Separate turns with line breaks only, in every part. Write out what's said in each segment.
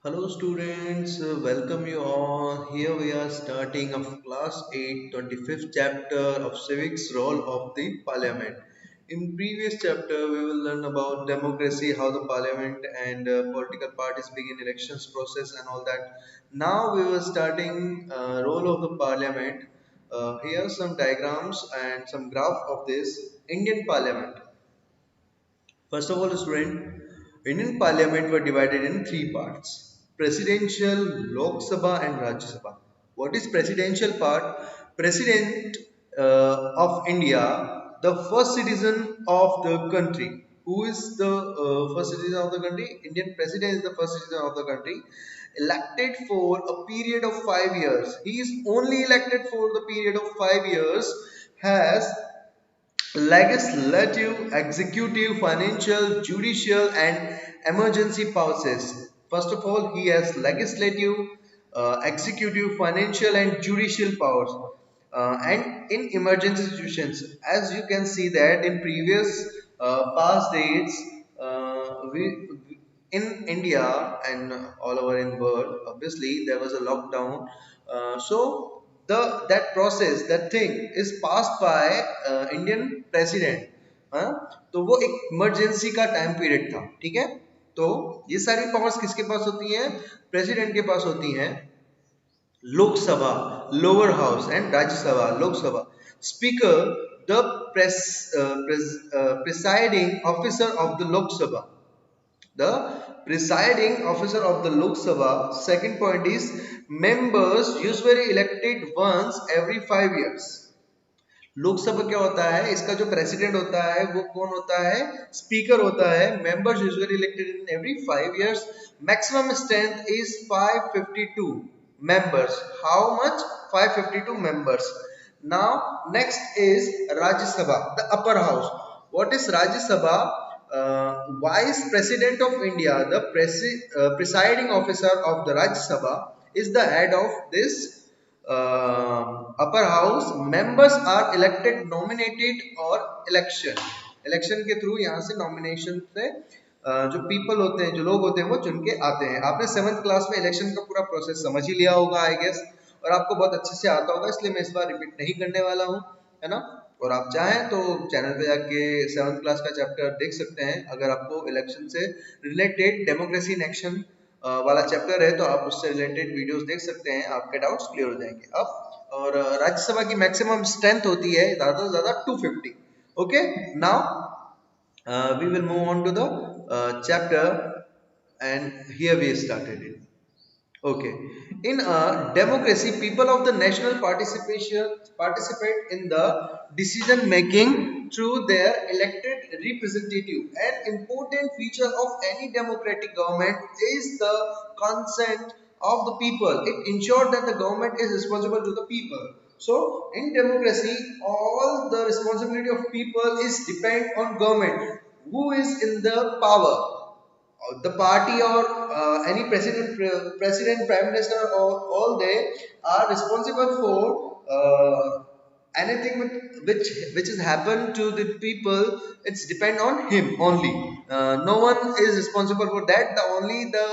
Hello students, welcome you all. Here we are starting of class 8, 25th chapter of civics role of the parliament. In previous chapter we will learn about democracy, how the parliament and political parties begin elections process and all that. Now we were starting role of the parliament. Here are some diagrams and some graph of this Indian parliament. First of all, student, Indian Parliament were divided in three parts: Presidential, Lok Sabha, and Rajya Sabha. What is presidential part? President of India, the first citizen of the country. Who is the first citizen of the country? Indian President is the first citizen of the country. Elected for a period of 5 years. He is only elected for the period of 5 years. Has legislative, executive, financial, judicial, and emergency powers. First of all, he has legislative, executive, financial, and judicial powers. And in emergency situations, as you can see that in previous past dates, in India and all over in world, obviously there was a lockdown. So the that process, that thing is passed by Indian president. हाँ? तो वो एक emergency का time period था, ठीक है। तो ये सारी पावर्स किसके पास होती हैं? प्रेसिडेंट के पास होती हैं। Lok Sabha, lower house, and Rajya Sabha, Lok Sabha. Speaker, the presiding officer of the Lok Sabha. The presiding officer of the Lok Sabha. Second point is members usually elected once every 5 years. Lok Sabha क्या होता है? इसका जो प्रेसिडेंट होता है वो कौन होता है? स्पीकर होता है। Members usually elected in every 5 years. Maximum strength is 552 members. How much? 552 members. Now next is Rajya Sabha, the upper house. What is Rajya Sabha? Vice President of India, the presiding officer of the Rajya Sabha, is the head of this upper house. Members are elected, nominated or election के through यहाँ से nomination से जो people होते हैं, जो लोग होते हैं, वो चुन के आते हैं। आपने 7th क्लास में इलेक्शन का पूरा प्रोसेस समझ ही लिया होगा आई गेस, और आपको बहुत अच्छे से आता होगा, इसलिए मैं इस बार रिपीट नहीं करने वाला हूँ, है ना। और आप चाहें तो चैनल पे जाके 7th क्लास का चैप्टर देख सकते हैं। अगर आपको इलेक्शन से रिलेटेड डेमोक्रेसी इन एक्शन वाला चैप्टर है तो आप उससे रिलेटेड वीडियोस देख सकते हैं, आपके डाउट्स क्लियर हो जाएंगे। अब और राज्यसभा की मैक्सिमम स्ट्रेंथ होती है ज्यादा से ज्यादा 250। Okay, now we will move on to the chapter, and here we started it. Okay, in a democracy, people of the national participate in the decision making through their elected representative. An important feature of any democratic government is the consent of the people. It ensures that the government is responsible to the people. So in democracy, all the responsibility of people is depend on government. Who is in the power? The party or any president, prime minister, or all they are responsible for anything which has happened to the people. It's depend on him only. No one is responsible for that. The only the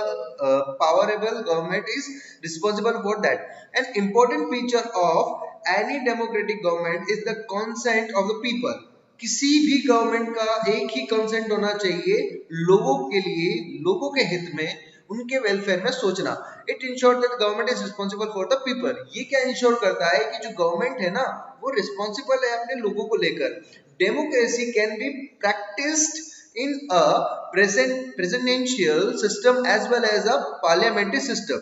powerable government is responsible for that. An important feature of any democratic government is the consent of the people. किसी भी government का एक ही consent होना चाहिए, लोगों के लिए, लोगों के हित में, उनके वेलफेयर में सोचना। It ensure that government is responsible for the people. ये क्या इंश्योर करता है कि जो गवर्नमेंट है ना, वो रिस्पॉन्सिबल है अपने लोगों को लेकर। Democracy can be practised in a presidential system as well as a parliamentary system.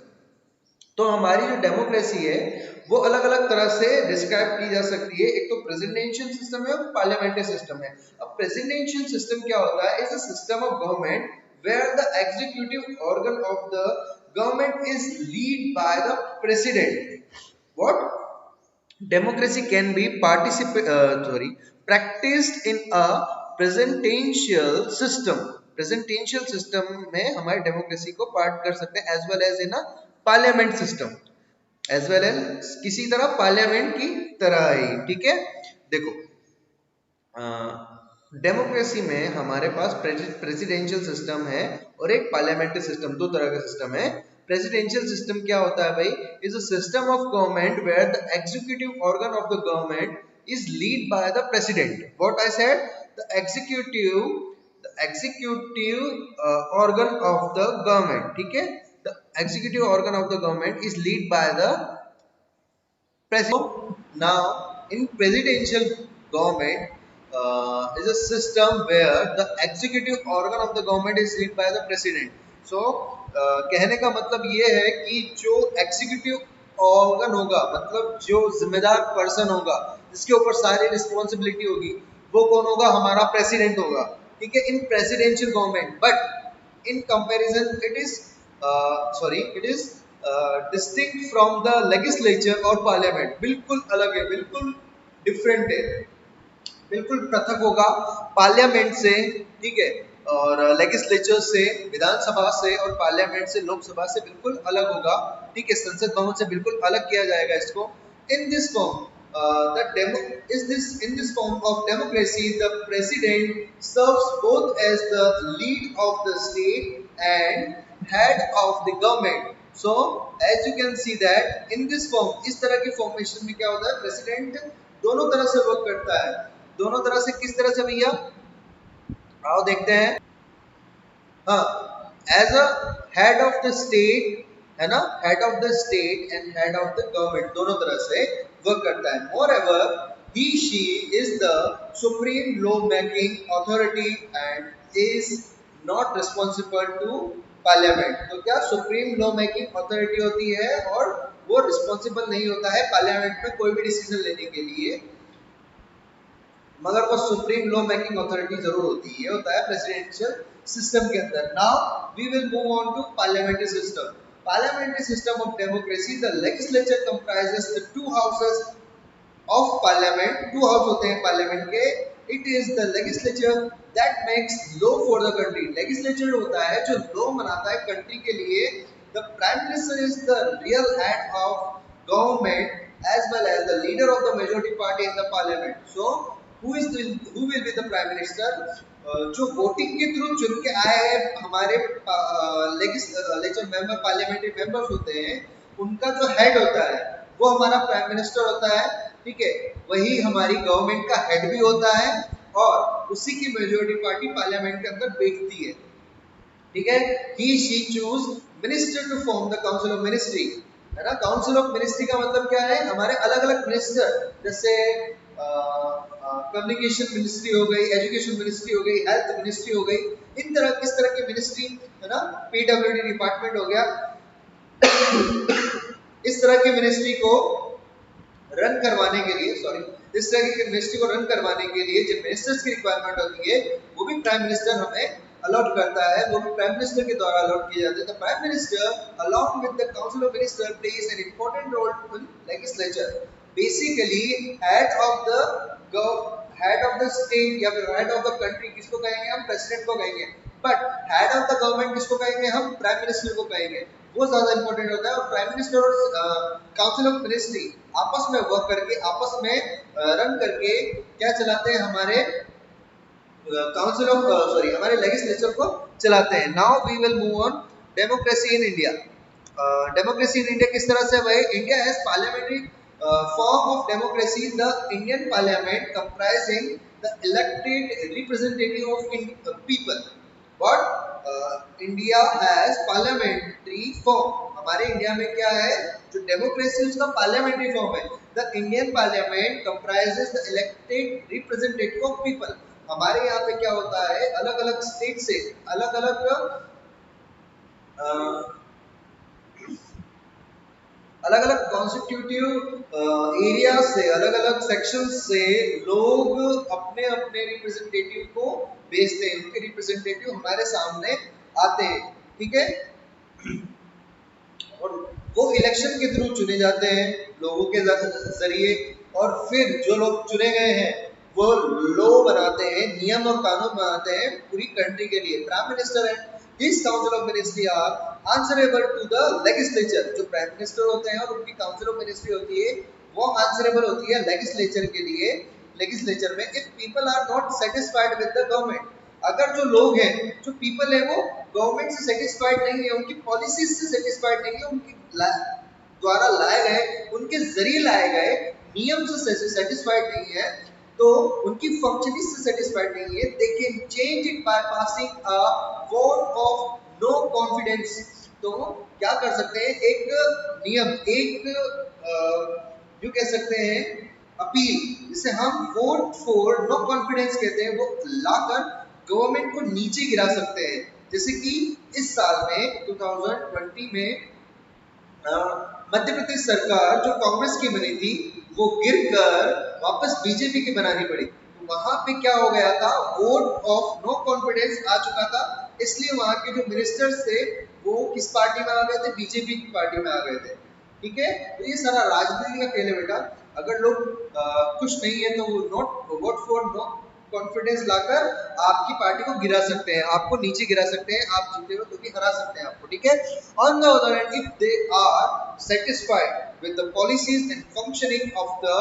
तो हमारी जो डेमोक्रेसी है वो अलग अलग तरह से डिस्क्राइब की जा सकती है। एक तो प्रेसिडेंशियल सिस्टम है और पार्लियामेंट्री सिस्टम है। अब प्रेसिडेंशियल सिस्टम क्या होता है? Is a system of government where the executive organ of the government is lead by the president. What? Democracy can be practiced in a presidential system. Presidential system में हमारे democracy को part कर सकते हैं, as well as in a parliament system, as well as किसी तरह parliament की तरह ही, ठीक है। देखो, डेमोक्रेसी में हमारे पास प्रेसिडेंशियल सिस्टम है और एक पार्लियामेंट्री सिस्टम, दो तरह का सिस्टम है। प्रेसिडेंशियल सिस्टम क्या होता है भाई? Is a system of government where the executive organ of the government is lead by the president. What I said, the executive organ of the government, ठीक है, the executive organ of the government is lead by the president. Now in presidential government is a system where the executive organ of the government is lead by the president. So कहने का मतलब ये है कि जो executive organ होगा, मतलब जो जिम्मेदार पर्सन होगा जिसके ऊपर सारी रिस्पॉन्सिबिलिटी होगी, वो कौन होगा? हमारा प्रेसिडेंट होगा, ठीक है, in presidential government. But in comparison it is distinct from the legislature और पार्लियामेंट, बिल्कुल अलग है, बिल्कुल डिफरेंट है, बिल्कुल पृथक होगा पार्लियामेंट से, ठीक है, और लेजिस्लेचर से, विधानसभा से, और पार्लियामेंट से, लोकसभा से बिल्कुल अलग होगा, ठीक है, संसद भवन से बिल्कुल अलग किया जाएगा इसको। In this form in this form of democracy, the president serves both as the lead of the state and head of the government. So as you can see that in this form, इस तरह की formation में क्या होता है? President दोनों तरह से वर्क करता है। दोनों तरह से किस तरह से भैया? आओ देखते हैं। हाँ, as a head of the state, है ना, head of the state and head of the government, दोनों तरह से वर्क करता है। Moreover, he she is the supreme law making authority and is not responsible to parliament. तो क्या supreme law making authority होती है और वो रिस्पॉन्सिबल नहीं होता है पार्लियामेंट में कोई भी डिसीजन लेने के लिए, मगर वो सुप्रीम लॉ मेकिंग अथॉरिटी जरूर होती है, होता है प्रेसिडेंशियल सिस्टम के अंदर। Now we will move on to parliamentary system. Parliamentary system of democracy, the legislature comprises the two houses of parliament. Two house होते हैं पार्लियामेंट के। It is the legislature that makes law for the country. Legislature होता है जो law बनाता है country के लिए। The prime minister is the real head of government as well as the leader of the majority party in the parliament. So who will be the prime minister? जो voting के through चुन के आए हैं हमारे legislature member, parliamentary members होते हैं, उनका जो हेड होता है वो हमारा प्राइम मिनिस्टर होता है, ठीक है, वही हमारी गवर्नमेंट का हेड भी होता है और उसी की मेजॉरिटी पार्टी पार्लियामेंट के अंदर बैठती है, ठीक है। He she choose minister to form the council of ministry, है ना। काउंसिल ऑफ मिनिस्ट्री का मतलब क्या है? हमारे अलग अलग मिनिस्टर, जैसे कम्युनिकेशन मिनिस्ट्री हो गई, एजुकेशन मिनिस्ट्री हो गई, हेल्थ मिनिस्ट्री हो गई, इन तरह किस तरह की मिनिस्ट्री, है ना, पीडब्ल्यूडी डिपार्टमेंट हो गया, इस तरह की मिनिस्ट्री को रन करवाने के लिए, इस तरह की मिनिस्ट्री को रन करवाने के लिए जो मिनिस्टर्स की रिक्वायरमेंट होती है वो भी प्राइम मिनिस्टर हमें अलॉट करता है, वो भी प्राइम मिनिस्टर के द्वारा अलॉट किए जाते हैं। The prime minister along with the council of minister plays an important role in legislature. Basically head of the state या फिर हेड ऑफ द कंट्री किसको कहेंगे हम? प्रेसिडेंट को कहेंगे। But head of the government किसको कहेंगे हम? प्राइम मिनिस्टर को कहेंगे। वो ज्यादा इंपॉर्टेंट होता है। और प्राइम मिनिस्टर और काउंसिल ऑफ मिनिस्ट्री आपस में वर्क करके, आपस में रन करके क्या चलाते हैं? हमारे काउंसिल ऑफ हमारे लेजिस्लेचर को चलाते हैं। Now we will move on democracy in India. Democracy in India किस तरह से भाई? India has parliamentary form of democracy, the Indian Parliament comprising the elected representative of people. But India has parliamentary form. हमारे India में क्या है? जो democracy उसका पार्लियामेंट्री फॉर्म है। The Indian Parliament comprises the elected representative of people. हमारे यहाँ पे क्या होता है? अलग अलग स्टेट से अलग अलग कॉन्स्टिट्यूटिव एरिया से, अलग अलग सेक्शन से लोग अपने अपने रिप्रेजेंटेटिव को भेजते हैं, उनके रिप्रेजेंटेटिव हमारे सामने आते हैं, ठीक है। और वो इलेक्शन के थ्रू चुने जाते हैं लोगों के जरिए, और फिर जो लोग चुने गए हैं वो लॉ बनाते हैं, नियम और कानून बनाते हैं पूरी कंट्री के लिए। प्राइम मिनिस्टर है, These council of ministry are answerable to the legislature. जो प्राइम मिनिस्टर होते हैं और उनकी काउंसिल ऑफ मिनिस्ट्री होती है वो आंसरेबल होती है लेजिस्लेचर के लिए। लेजिस्लेचर में if people are not satisfied with the government, अगर जो लोग हैं, जो पीपल है, वो गवर्नमेंट से सेटिस्फाइड नहीं है, उनकी पॉलिसीज से सेटिस्फाइड नहीं है, उनकी द्वारा लाए गए, उनके जरिए लाए गए नियम से सेटिस्फाइड नहीं है, तो उनकी फंक्शनिंग से सेटिस्फाइड नहीं है, they can change it by passing a vote of no confidence. तो क्या कर सकते हैं, एक नियम, एक जो कह सकते हैं अपील, जिसे हम वोट फॉर नो कॉन्फिडेंस कहते हैं, वो लाकर गवर्नमेंट को नीचे गिरा सकते हैं। जैसे कि इस साल में 2020 में मध्य प्रदेश सरकार जो कांग्रेस की बनी थी, वो गिरकर वापस बीजेपी की बनानी पड़ी। तो वहां पे क्या हो गया था, वोट ऑफ नो कॉन्फिडेंस आ चुका था, इसलिए वहां के जो मिनिस्टर्स थे वो किस पार्टी में आ गए थे, बीजेपी की पार्टी में आ गए थे। ठीक है, तो ये सारा राजनीति का खेल है बेटा। अगर लोग खुश नहीं है तो वो note vote for no confidence लाकर आपकी पार्टी को गिरा सकते हैं, आपको नीचे गिरा सकते हैं, आप जीते हो तो भी हरा सकते हैं आपको। ठीक है, on the other hand, if they are satisfied with the policies and functioning of the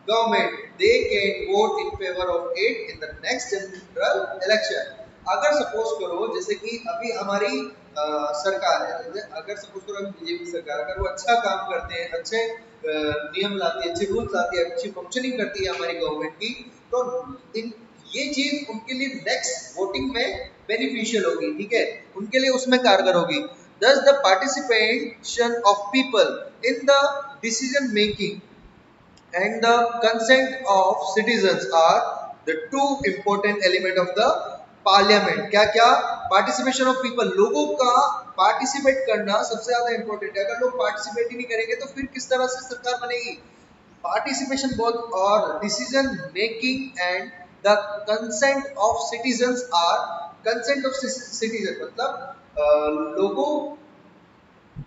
government, they can vote in favor of it in the next general election। अगर सपोज करो, जैसे कि अभी हमारी सरकार है, अगर सपोज करो अभी बीजेपी सरकार, अगर वो अच्छा काम करते हैं, अच्छे नियम लाती है, अच्छे रूल्स लाती है, अच्छी फंक्शनिंग करती है हमारी गवर्नमेंट की, तो इन ये चीज उनके लिए नेक्स्ट वोटिंग में बेनिफिशियल होगी। ठीक है, उनके लिए उसमें कारगर होगी। Thus, the participation of people in the decision making and the consent of citizens are the two important element of the parliament। क्या क्या, पार्टिसिपेशन ऑफ पीपल, लोगों का पार्टिसिपेट करना सबसे ज्यादा इंपॉर्टेंट है। अगर लोग पार्टिसिपेट ही नहीं करेंगे तो फिर किस तरह से सरकार बनेगी। पार्टिसिपेशन बोथ और decision making and the consent of citizens are, consent of citizen मतलब लोगों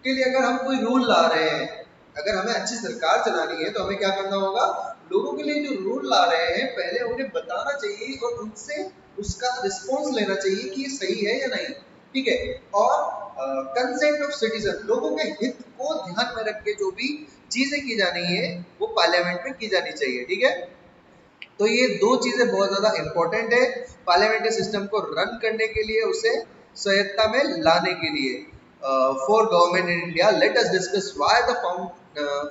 के लिए अगर हम कोई रूल ला रहे हैं, अगर हमें अच्छी सरकार चलानी है तो हमें क्या करना होगा, लोगों के लिए जो रूल ला रहे हैं पहले उन्हें बताना चाहिए और उनसे उसका रिस्पॉन्स लेना चाहिए कि ये सही है या नहीं। ठीक है, और कंसेंट ऑफ सिटीजन, लोगों के हित को ध्यान में रख के जो भी चीजें की जानी है वो पार्लियामेंट में की जानी चाहिए। ठीक है, तो ये दो चीजें बहुत ज्यादा इंपॉर्टेंट है पार्लियामेंट्री सिस्टम को रन करने के लिए, उसे स्वायत्ता में लाने के लिए। For government in India, let us discuss why the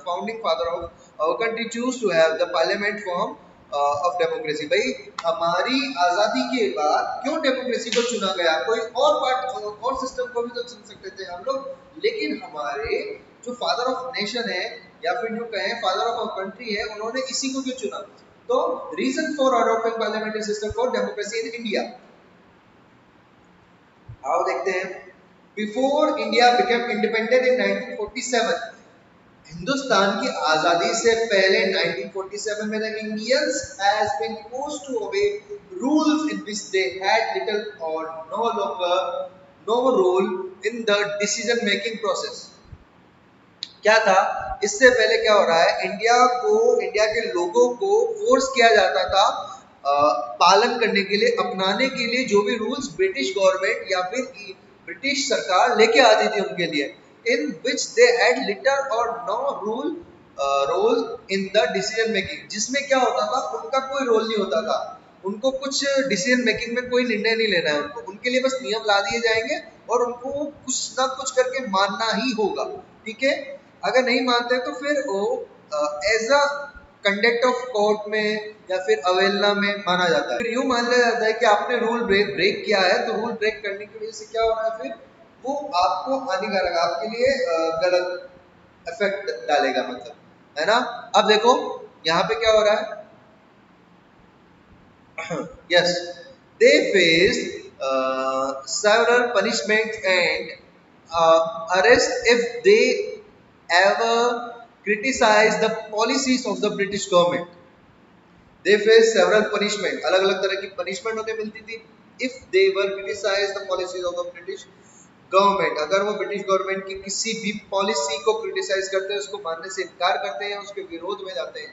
founding father of our country choose to have the parliament form of democracy. भाई हमारी आजादी के बाद क्यों डेमोक्रेसी को चुना गया, कोई और पार्ट और सिस्टम को भी तो चुन सकते थे हम लोग, लेकिन हमारे जो फादर ऑफ नेशन है या फिर जो कहें फादर ऑफ आवर कंट्री है, उन्होंने इसी को क्यों चुना। तो reason for adopting parliamentary system for democracy in India, आओ देखते हैं। Before India became independent in 1947, Hindustan की आजादी से पहले 1947 में the Indians has been forced to obey rules in which they had little or no role in the decision making process. क्या था, इससे पहले क्या हो रहा है, इंडिया के लोगों को फोर्स किया जाता था पालन करने के लिए, अपनाने के लिए जो भी रूल्स ब्रिटिश गवर्नमेंट या फिर ब्रिटिश सरकार लेके आती थी उनके लिए, in which they had little or no role in the decision making, जिसमें क्या होता था, उनका कोई रोल नहीं होता था, उनको कुछ डिसीजन मेकिंग में कोई निर्णय नहीं लेना है, उनके लिए बस नियम ला दिए जाएंगे और उनको कुछ ना कुछ करके मानना ही होगा। ठीक है, अगर नहीं मानते तो फिर वो as a conduct of court में या फिर अवेलना में माना जाता है। फिर यूं मान लिया जाता है कि आपने रूल ब्रेक किया है, तो रूल ब्रेक करने की वजह से क्या हो रहा है, फिर वो आपको हानिकारक, आपके लिए गलत इफेक्ट डालेगा, मतलब, है ना। अब देखो यहाँ पे क्या हो रहा है, yes, they faced several punishments and arrest if they ever criticize the policies of the British government। They faced several punishment, अलग अलग तरह की punishment उन्हें मिलती थी if they were criticize the policies of the British government। अगर वो British government की किसी भी पॉलिसी को क्रिटिसाइज करते हैं, उसको मानने से इनकार करते हैं, उसके विरोध में जाते हैं,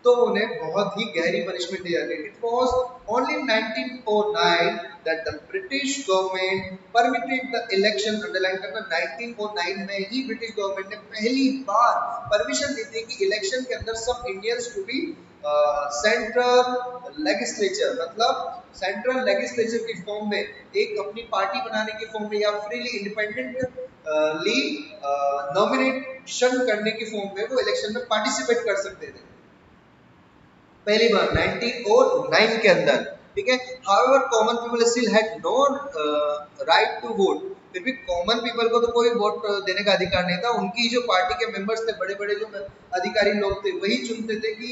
तो उन्हें बहुत ही गहरी पनिशमेंट दी जाती है। It was only 1909 that the British government permitted the election, underline करना, 1909 में ही ब्रिटिश गवर्नमेंट ने पहली बार परमिशन दी थी कि इलेक्शन के अंदर सब Indians to be central legislature, मतलब सेंट्रल लेजिस्लेचर की फॉर्म में एक अपनी पार्टी बनाने की फॉर्म में या फ्रीली इंडिपेंडेंट ली नॉमिनेशन करने की फॉर्म में वो इलेक्शन में पार्टिसिपेट कर सकते थे पहली बार 1909 के अंदर, ठीक है। However common people still had no right to vote, फिर भी कॉमन पीपल को तो कोई वोट देने का अधिकार नहीं था। उनकी जो पार्टी के मेंबर्स थे, बड़े बड़े जो अधिकारी लोग थे, वही चुनते थे कि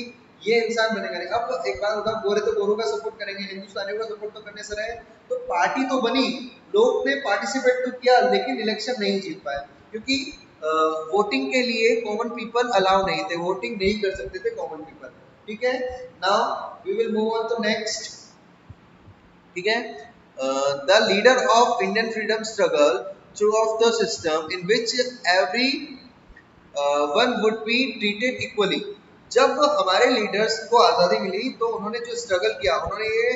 ये इंसान बनेगा। नहीं, अब एक बात होता, गोरे तो गोरों का सपोर्ट करेंगे, हिंदुस्तानियों का सपोर्ट तो करने से रहे, तो पार्टी तो बनी, लोग ने पार्टिसिपेट तो किया, लेकिन इलेक्शन नहीं जीत पाए, क्योंकि वोटिंग के लिए कॉमन पीपल अलाउ नहीं थे, वोटिंग नहीं कर सकते थे कॉमन पीपल, ठीक है। Now we will move on to next, ठीक है। The leader of Indian freedom struggle through of the system in which every one would be treated equally. जब हमारे लीडर्स को आज़ादी मिली तो उन्होंने जो स्ट्रगल किया, उन्होंने ये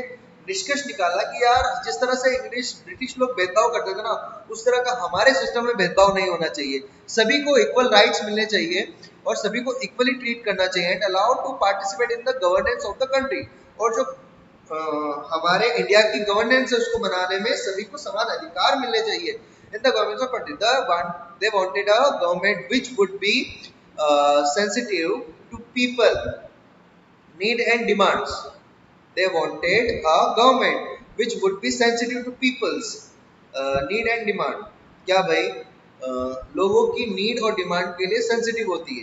निष्कर्ष निकाला कि यार जिस तरह से इंग्लिश ब्रिटिश लोग भेदभाव करते थे ना, उस तरह का हमारे सिस्टम में भेदभाव नहीं होना चाहिए, सभी को इक्वल राइट्स मिलने चाहिए और सभी को इक्वली ट्रीट करना चाहिए and allowed to participate in the governance of the country. और जो हमारे इंडिया की गवर्नेंस है उसको बनाने में सभी को समान अधिकार मिलने चाहिए। In the government of country, they wanted a government which would be sensitive to people need and demands. They wanted a government which would be sensitive to people's need and demand. क्या भाई, लोगों की need और demand के लिए sensitive होती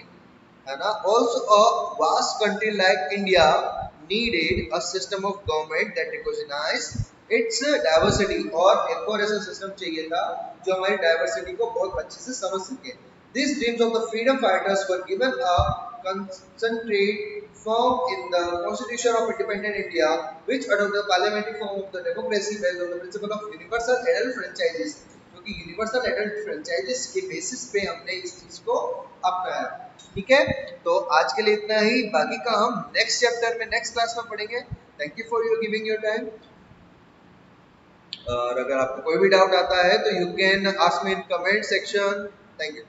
है ना। Also a vast country like India needed a system of government that recognized its diversity, और एक और ऐसा सिस्टम चाहिए था जो हमारी डाइवर्सिटी को बहुत अच्छे से समझ सके। These dreams of the freedom fighters were given a concentrate form in the Constitution of Independent India, which adopted the parliamentary form of the democracy based on the principle of universal adult franchises। क्योंकि universal adult franchises के basis पे हमने इस चीज को अपनाया, ठीक है। तो आज के लिए इतना ही, बाकी का हम नेक्स्ट चैप्टर में नेक्स्ट क्लास में पढ़ेंगे। Thank you for your giving your time. और अगर आपको कोई भी डाउट आता है तो you can ask me in comment section. Thank you.